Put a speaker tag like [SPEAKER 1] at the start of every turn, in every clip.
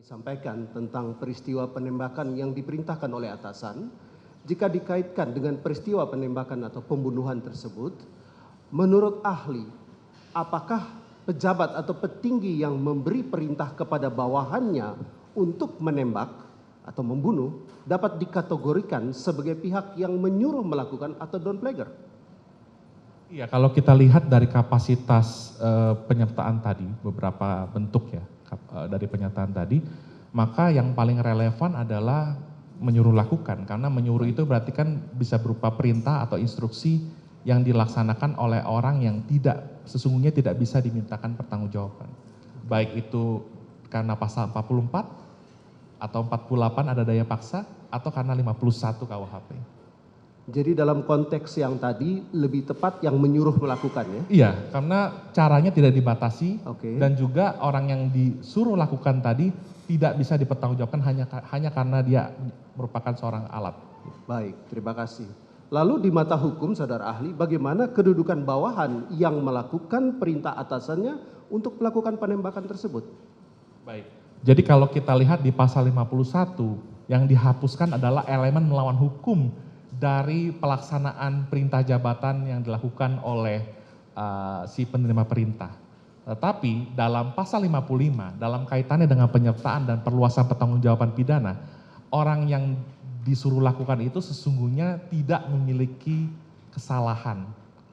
[SPEAKER 1] Disampaikan tentang peristiwa penembakan yang diperintahkan oleh atasan, jika dikaitkan dengan peristiwa penembakan atau pembunuhan tersebut, menurut ahli, apakah pejabat atau petinggi yang memberi perintah kepada bawahannya untuk menembak atau membunuh dapat dikategorikan sebagai pihak yang menyuruh melakukan atau downplagger?
[SPEAKER 2] Iya, kalau kita lihat dari kapasitas penyertaan tadi, beberapa bentuk ya dari penyertaan tadi, maka yang paling relevan adalah menyuruh lakukan, karena menyuruh itu berarti kan bisa berupa perintah atau instruksi yang dilaksanakan oleh orang yang sesungguhnya tidak bisa dimintakan pertanggungjawaban. Baik itu karena pasal 44 atau 48 ada daya paksa, atau karena 51 KUHP.
[SPEAKER 1] Jadi dalam konteks yang tadi lebih tepat yang menyuruh melakukannya?
[SPEAKER 2] Iya, karena caranya tidak dibatasi.
[SPEAKER 1] Oke.
[SPEAKER 2] Dan juga orang yang disuruh lakukan tadi tidak bisa dipertanggungjawabkan hanya karena dia merupakan seorang alat.
[SPEAKER 1] Baik, terima kasih. Lalu di mata hukum, saudara ahli, bagaimana kedudukan bawahan yang melakukan perintah atasannya untuk melakukan penembakan tersebut?
[SPEAKER 2] Baik, jadi kalau kita lihat di pasal 51, yang dihapuskan adalah elemen melawan hukum dari pelaksanaan perintah jabatan yang dilakukan oleh si penerima perintah. Tetapi dalam pasal 55, dalam kaitannya dengan penyertaan dan perluasan pertanggungjawaban pidana, orang yang disuruh lakukan itu sesungguhnya tidak memiliki kesalahan,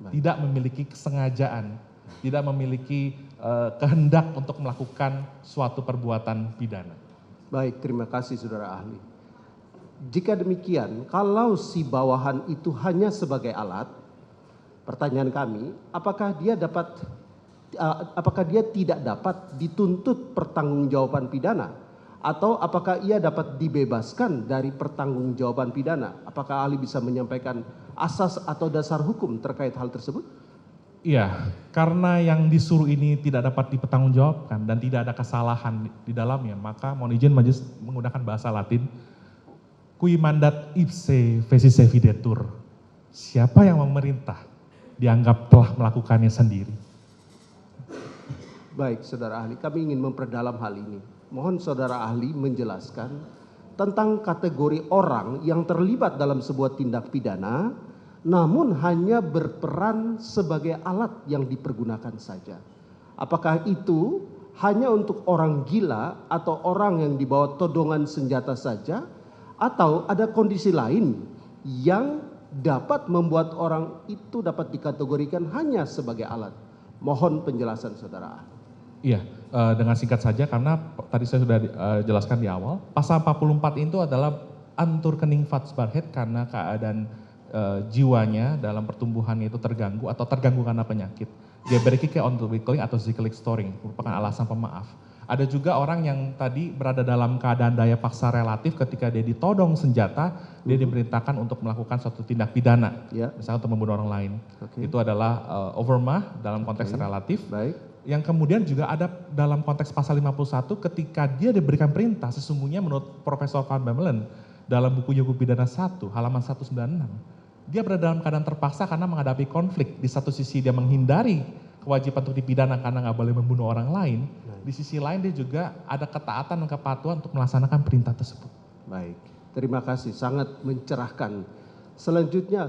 [SPEAKER 2] tidak memiliki kesengajaan, tidak memiliki kehendak untuk melakukan suatu perbuatan pidana.
[SPEAKER 1] Baik, terima kasih saudara ahli. Jika demikian, kalau si bawahan itu hanya sebagai alat, pertanyaan kami, apakah dia tidak dapat dituntut pertanggungjawaban pidana, atau apakah ia dapat dibebaskan dari pertanggungjawaban pidana? Apakah ahli bisa menyampaikan asas atau dasar hukum terkait hal tersebut?
[SPEAKER 2] Iya, karena yang disuruh ini tidak dapat dipertanggungjawabkan dan tidak ada kesalahan di dalamnya, maka mohon izin majelis menggunakan bahasa Latin, Qui mandat ipse fecisse videtur. Siapa yang memerintah dianggap telah melakukannya sendiri.
[SPEAKER 1] Baik, saudara ahli, kami ingin memperdalam hal ini. Mohon saudara ahli menjelaskan tentang kategori orang yang terlibat dalam sebuah tindak pidana, namun hanya berperan sebagai alat yang dipergunakan saja. Apakah itu hanya untuk orang gila atau orang yang dibawa todongan senjata saja, atau ada kondisi lain yang dapat membuat orang itu dapat dikategorikan hanya sebagai alat? Mohon penjelasan saudara.
[SPEAKER 2] Iya, dengan singkat saja karena tadi saya sudah jelaskan di awal, pasal 44 itu adalah anturkening vatsbarhet karena keadaan jiwanya dalam pertumbuhannya itu terganggu atau terganggu karena penyakit. Dia berikike ontwikkeling atau zikkelik storing, merupakan alasan pemaaf. Ada juga orang yang tadi berada dalam keadaan daya paksa relatif ketika dia ditodong senjata, dia diperintahkan untuk melakukan suatu tindak pidana, misalnya untuk membunuh orang lain. Itu adalah overmah dalam konteks relatif.
[SPEAKER 1] Baik.
[SPEAKER 2] Yang kemudian juga ada dalam konteks pasal 51 ketika dia diberikan perintah, sesungguhnya menurut Profesor Van Bemmelen dalam bukunya Hukum Pidana 1 halaman 196, dia berada dalam keadaan terpaksa karena menghadapi konflik. Di satu sisi dia menghindari kewajiban untuk dipidana karena nggak boleh membunuh orang lain. Di sisi lain dia juga ada ketaatan dan kepatuhan untuk melaksanakan perintah tersebut.
[SPEAKER 1] Baik, terima kasih, sangat mencerahkan. Selanjutnya